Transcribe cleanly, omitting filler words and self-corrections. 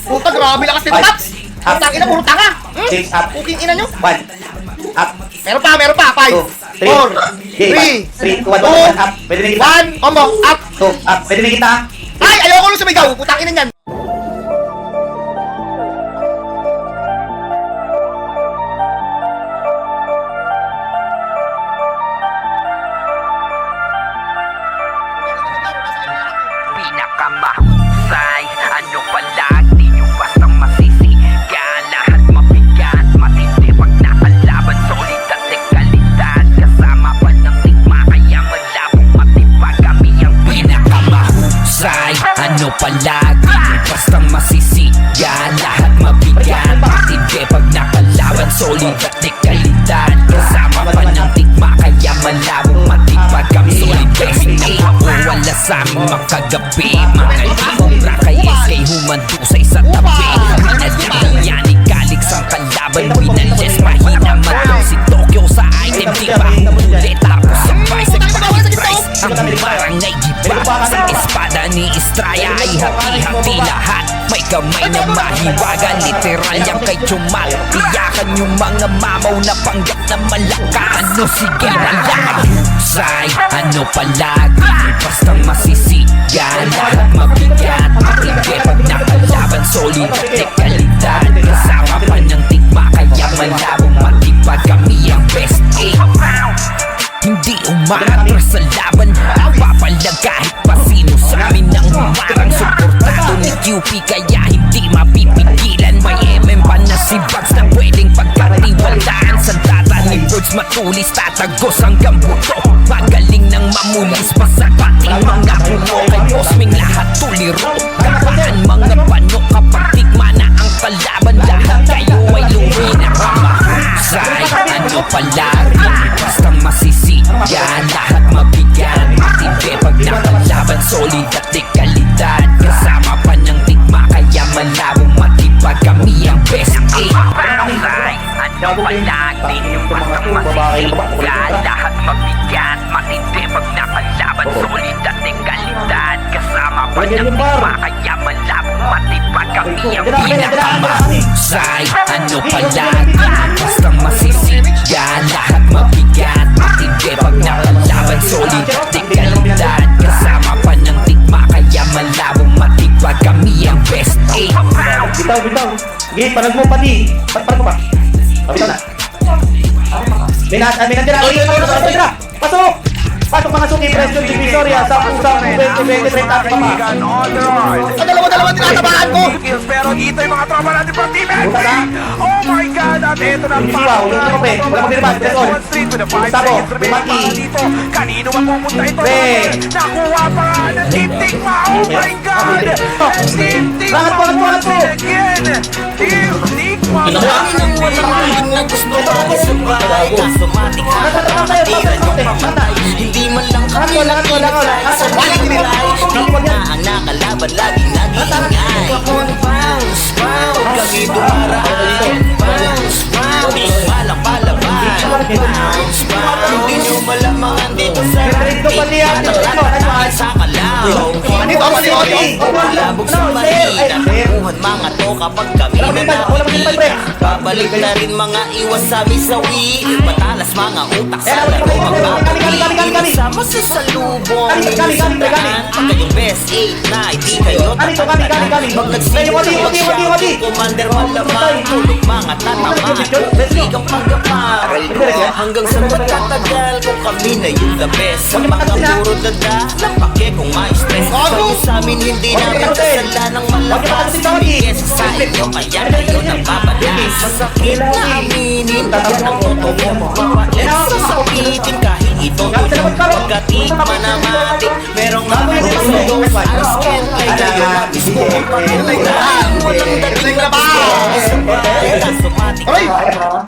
Puta, grabe lakas nito, Tats! Putang ina, puro tanga! 6 up. Puking ina nyo! 1 up. Meron pa! 5, 4, 3, 3, 2, 1 up. Pwede na kita. 1, combo, up! 2 up. Pwede na kita. Ay, ayoko nung sumigaw! Putang ina nyan! Pinakamahusay, ano pala, di nyo bastang masisigan. Lahat mabigat, matindi pag nakalaban. Solid at dekalidad, kasama pa ng tigma. Kaya malabong matibag, kami ang pinakamahusay. Ano pala, di nyo bastang masisigan. Lahat mabigat, matindi pag nakalaban. Solid at dekalidad, kasama pa ng tigma. Kaya malabong matibag, kami solid best. Wala sa aming makagabi. Mga ibra kay SK humandusay sa tabi. Pinaliyanig kalig sa kalaban. Pinales mahina matong si Tokyo sa item. Di ba huli tapos sabay sa price. Ang barangay giba sa espada ni Estraya ay hati-hati lahat. May kamay na mahiwaga, literal yang kay Chumal. Iyakan yung mga mamaw na panggap na malaka. Ano sige malahusay, ano palagi bastang masisigan. Lahat mabigat, matindi pag nakalaban. Solid at dekalidad, kasama pa ng tigma. Kaya malabong matibag, kami ang best hindi umaatras sa laban. Papalag kahit pa sino sa amin ang humarang. Suportado ni QP kaya hindi mapipigilan. May MM pa na si Bugs na pwedeng pagkatiwalaan. Sa data ni Birds matulis, tatagos hanggang buto. Magaling ng mamulis, masapating mga puno. Kay Boss Ming lahat tuliro. Kapaan mga pano kapag tigma na ang kalaban. Lahat kayo ay luwi na kamahusay. Ano palagi bastang masisigan. Lahat mabigat, matindi pag nakalaban. Solid at dekalidad, kasama pa ng tigma. Kaya malabong matibag, kami ang best ano palagi yung bastang masisigan. Lahat mabigat, matindi pag nakalaban. Solid at dekalidad, kasama pa ng tigma. Kaya malabong matibag, kami ang pinakamahusay. Ano palagi bastang masisigan. Lahat mabigat, matindi pag nakalaban. Solid at dekalidad, kasama pa ng tigma. Kaya malabong matibag, kami ang best Bitaw. Sige, panag mo pati. Panag mo pa. Bitaw na. May natira. Pasok mga suki, Presyo Divisoria sa pusang 2023 at pama. Dalawa tinatabahan ko! Pero dito yung mga tropa natin from Team NP. Buta na. Oh my God! At ito na ang Isiwaw, yung trope. Wala mo dinabas. Desol. Gustavo, Bumaki. Kanino mapupunta ito? Pre. Nakuha pa nga ng Team Tigma. Oh my God! Team Tigma. Rangat po. Again. Team Tigma. Inangin ang walang na gusto ko sa bahay. Kaso matik nakakatiran yung pamatay. Hindi man lang kami nakinatay sa buhay. Di na ang nakalaban, laging nag-iingay. Bounce, kami dumaraan. Bounce, di malang palaban. Bounce, hindi nyo malamangan dito sa rating. Natakatangin sa kalaw. Malabog sa mahina. Buhat mga to kapag kami nanapigil. Babalik na rin mga iwas sa misawi. Matalas mga utak sa laro magbabalik. Sama sa salubong. Minsan daan. Kayong best 8 na hindi kayo tatandaan. Pag nagsimula siya, commander malamang. Tulog mga tatamaan. Huwag ang pagkaparal ko. Hanggang sa magtatagal kung kami na yung the best. Sa mga puro dada, napake kung ma-stress. Kayo sa amin hindi namin kasala ng malakas. Bigyan sa inyo kaya kayo nababalas. Masakit na aminin, yan ang totoo. Mapait sa sakitin kahit ito tulong. Pagkatikma na matik, merong napuso. Alas ken kay kayo nabis ko. Pagkakailan, walang dating na ba? Kaso matik.